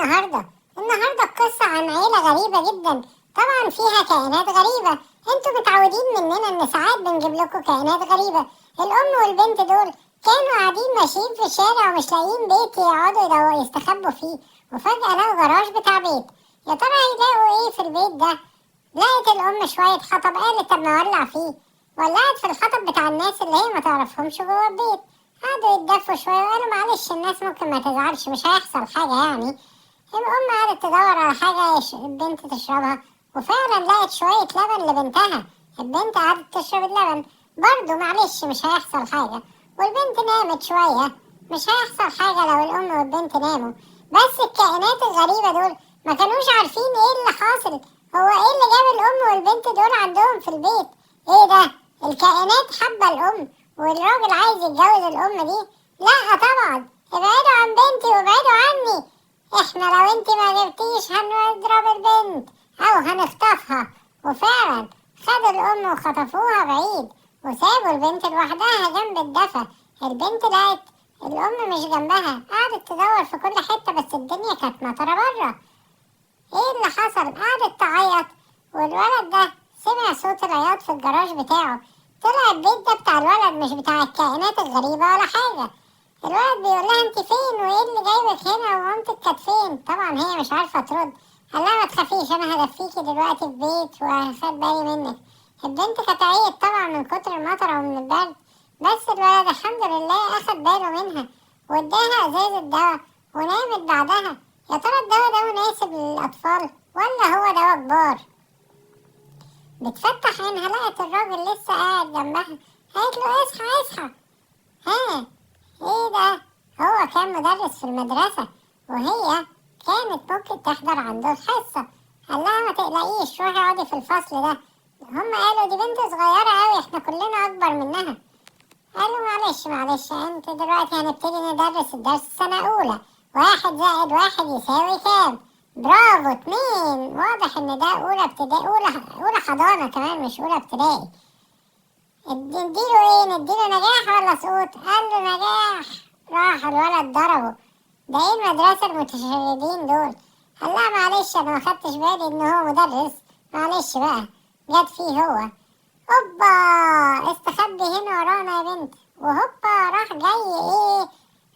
النهاردة القصة عن عيلة غريبة جدا. طبعا فيها كائنات غريبة. انتوا متعودين مننا ان ساعات بنجيب لكم كائنات غريبة. الام والبنت دول كانوا قاعدين ماشيين في الشارع ومش لاقيين بيت يقعدوا يستخبوا فيه، وفجأة لقوا جراج بتاع بيت. يا ترى هيلاقوا ايه في البيت ده؟ لقت الام شوية حطب، قالت طب ما اولع فيه. ولعت في الحطب بتاع الناس اللي هي ما تعرفهمش جوه البيت. قعدوا يتدفوا شوية وقالوا معلش الناس ممكن ما تزعلش، مش هيحصل حاجة يعني. الأم قعدت تدور على حاجة البنت تشربها، وفعلا لقت شوية لبن لبنتها. البنت قعدت تشرب اللبن برضه، معلش مش هيحصل حاجة. والبنت نامت شوية، مش هيحصل حاجة لو الأم والبنت ناموا. بس الكائنات الغريبة دول ما كانوش عارفين ايه اللي حاصل. هو ايه اللي جاب الأم والبنت دول عندهم في البيت؟ ايه ده؟ الكائنات حابة الأم والراجل عايز يتجوز الأم دي؟ لا طبعا، ابعدوا عن بنتي وابعدوا عني. احنا لو انت ما جبتيش هنضرب البنت او هنخطفها. وفعلا خدوا الام وخطفوها بعيد، وسابوا البنت لوحدها جنب الدفا. البنت لقت الام مش جنبها، قعدت تدور في كل حتة بس الدنيا كانت مطرة بره. ايه اللي حصل؟ قعدت تعيط، والولد ده سمع صوت العياط في الجراج بتاعه. طلع البيت ده بتاع الولد مش بتاع الكائنات الغريبة ولا حاجة. الولد بيقول لها انت فين وايه اللي جايبك هنا ومامتك كانت فين؟ طبعا هي مش عارفه ترد. قال لها ما تخافيش، انا هدفيكي دلوقتي في بيت وهاخد بالي منك. البنت كانت عيت طبعا من كتر المطره ومن البرد، بس الولد الحمد لله اخد باله منها واداها ازازه دواء ونامت بعدها. يا ترى الدواء ده مناسب للاطفال ولا هو دواء كبار؟ بتفتح عينها لقت الراجل لسه قاعد جنبها. قالت له اصحى اصحى. ها، ايه ده؟ هو كان مدرس في المدرسة وهي كانت ممكن تحضر عنده الحصة. قال لها ما تقلقيش، روحي اقعدي في الفصل ده. هم قالوا دي بنت صغيرة اوي، احنا كلنا اكبر منها. قالوا معلش انت دلوقتي هنبتدي ندرس الدرس سنة اولى. 1+1 يساوي كام؟ برافو 2. واضح ان ده اولى ابتدائي، اولى حضانة كمان مش اولى ابتدائي. نديله ايه؟ نديله نجاح ولا سقوط؟ قال له نجاح. راح الولد ضربه. ده ايه المدرسة المتشردين دول؟ قال لها معلش انا ما خدتش بالي ان هو مدرس، معلش بقى، جت فيه هو. هوبا، استخبي هنا ورانا يا بنت. وهوبا راح جاي ايه؟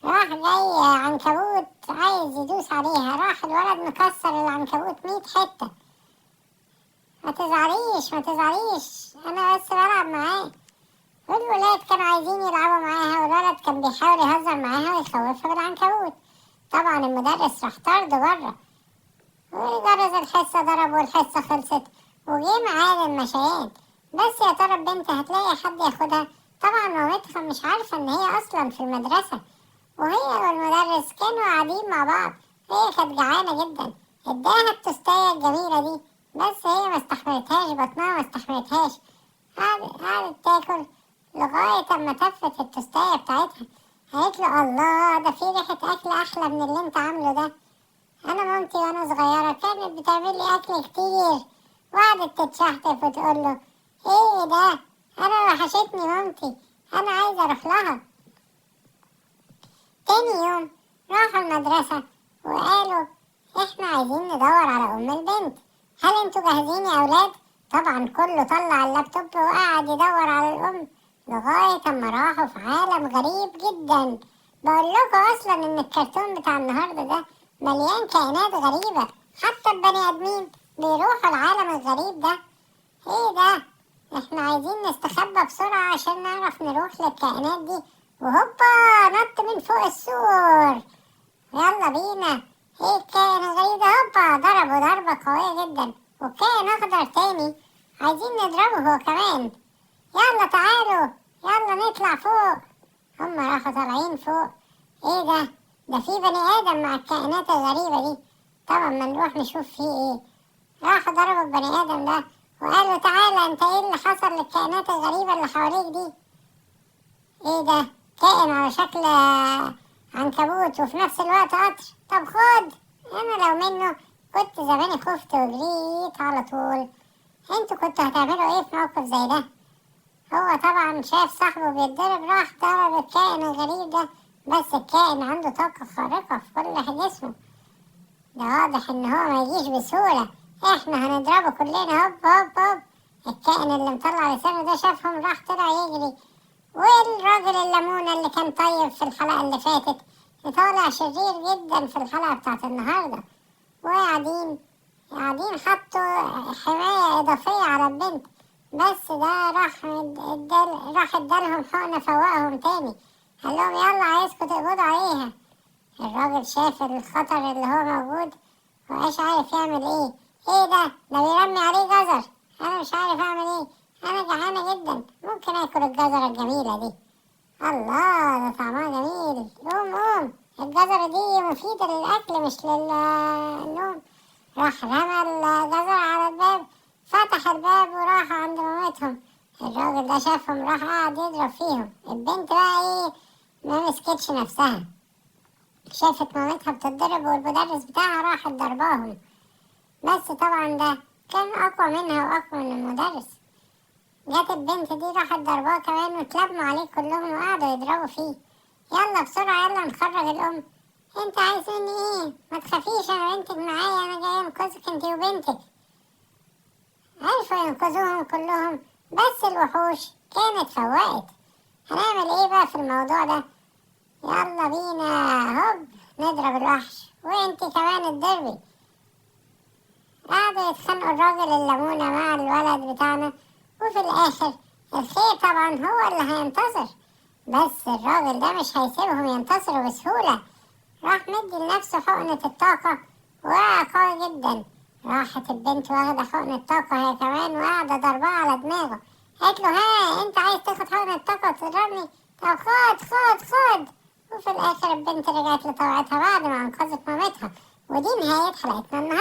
راح جاي عنكبوت عايز يدوس عليها. راح الولد مكسر العنكبوت 100 حتة. ما تزعليش انا بس بلعب معاه. والولاد كانوا عايزين يلعبوا معاها، والولد كان بيحاول يهزر معاها ويخوفها بالعنكبوت. طبعا المدرس راح طرده بره، وجرس الحصة ضرب والحصة خلصت وجه ميعاد المشيان. بس يا ترى البنت هتلاقي حد ياخدها؟ طبعا مامتها مش عارفة ان هي اصلا في المدرسة، وهي والمدرس كانوا قاعدين مع بعض. هي كانت جعانة جدا، اداها التوستاية الجميلة دي، بس هي ما استحملتهاش، بطنها ما استحملتهاش. قعدت تاكل لغاية اما تفت التوستاية بتاعتها. قالت له الله، ده في ريحة أكل أحلى من اللي أنت عامله ده. أنا مامتي وأنا صغيرة كانت بتعمل لي أكل كتير. وقعدت تتشحتف وتقول له إيه ده؟ أنا وحشتني مامتي، أنا عايزة أروح لها. تاني يوم راحوا المدرسة وقالوا إحنا عايزين ندور على أم البنت. هل أنتوا جاهزين يا أولاد؟ طبعا كله طلع اللابتوب وقعد يدور على الأم لغاية أما راحوا في عالم غريب جدا. بقول لكم أصلا إن الكرتون بتاع النهاردة ده مليان كائنات غريبة. حتى البني آدمين بيروحوا العالم الغريب ده. إيه ده؟ إحنا عايزين نستخبى بسرعة عشان نعرف نروح للكائنات دي. وهوبا نط من فوق السور. يلا بينا. ايه الكائن الغريب ده؟ هوبا ضربه ضربة قوية جدا. وكائن أخضر تاني عايزين نضربه هو كمان. يلا تعالوا، يلا نطلع فوق. هما راحوا طالعين فوق. ايه ده؟ ده في بني آدم مع الكائنات الغريبة دي. طبعا ما نروح نشوف فيه ايه. راحوا ضربوا البني آدم ده وقالوا تعالى انت ايه اللي حصل للكائنات الغريبة اللي حواليك دي؟ ايه ده؟ كائن على شكل عنكبوت وفي نفس الوقت قطر. طب خد، انا لو منه كنت زماني خفت وجريت على طول. انتوا كنتوا هتعملوا ايه في موقف زي ده؟ هو طبعا شاف صاحبه بيتضرب راح ضرب الكائن الغريب ده. بس الكائن عنده طاقة خارقة في كل جسمه. ده واضح ان هو ما يجيش بسهولة، احنا هنضربه كلنا. هوب هوب هوب. الكائن اللي مطلع لسانه ده شافهم راح طلع يجري. والراجل الليمونة اللي كان طيب في الحلقة اللي فاتت طالع شرير جدا في الحلقة بتاعت النهاردة. قاعدين حطوا حماية إضافية على البنت، بس ده راح ادالهم حقنة فوقهم تاني. قال لهم يلا عايزكوا تقبضوا عليها. الراجل شاف الخطر اللي هو موجود ومش عارف يعمل ايه. ايه ده بيرمي عليه جزر. انا مش عارف اعمل ايه، انا جعانة جدا، ممكن اكل الجزرة الجميلة دي. الله، ده طعمها جميل. قوم الجزرة دي مفيدة للأكل مش للنوم. راح رمى الجزرة على الباب، فتح الباب وراح عند مامتهم. الراجل ده شافهم راح قاعد يضرب فيهم. البنت بقى ايه، ما مسكتش نفسها، شافت مامتها بتتضرب والمدرس بتاعها راح ضرباهم. بس طبعا ده كان أقوى منها وأقوى من المدرس. جت البنت دي راحت ضرباه كمان واتلموا عليه كلهم وقعدوا يضربوا فيه. يلا بسرعة يلا نخرج الأم. انت عايز مني ايه؟ ما تخافيش، انا بنتك معايا، انا جاي انقذك انت وبنتك. عرفوا ينقذوهم كلهم، بس الوحوش كانت فوقت. هنعمل ايه بقى في الموضوع ده؟ يلا بينا هوب نضرب الوحش، وانت كمان اتضربي. قعدوا يتخانقوا الراجل الليمونة مع الولد بتاعنا، وفي الآخر الخير طبعا هو اللي هينتصر. بس الراجل ده مش هيسيبهم ينتصروا بسهولة. راح مدي لنفسه حقنة الطاقة وقع قوي جدا. راحت البنت واخدة حقنة الطاقة هي كمان وقاعدة ضرباه على دماغه. قالت له ها انت عايز تاخد حقنة الطاقة وتضربني؟ طب خد. وفي الآخر البنت رجعت لطبيعتها بعد ما أنقذت مامتها. ودي نهاية حلقتنا النهاردة.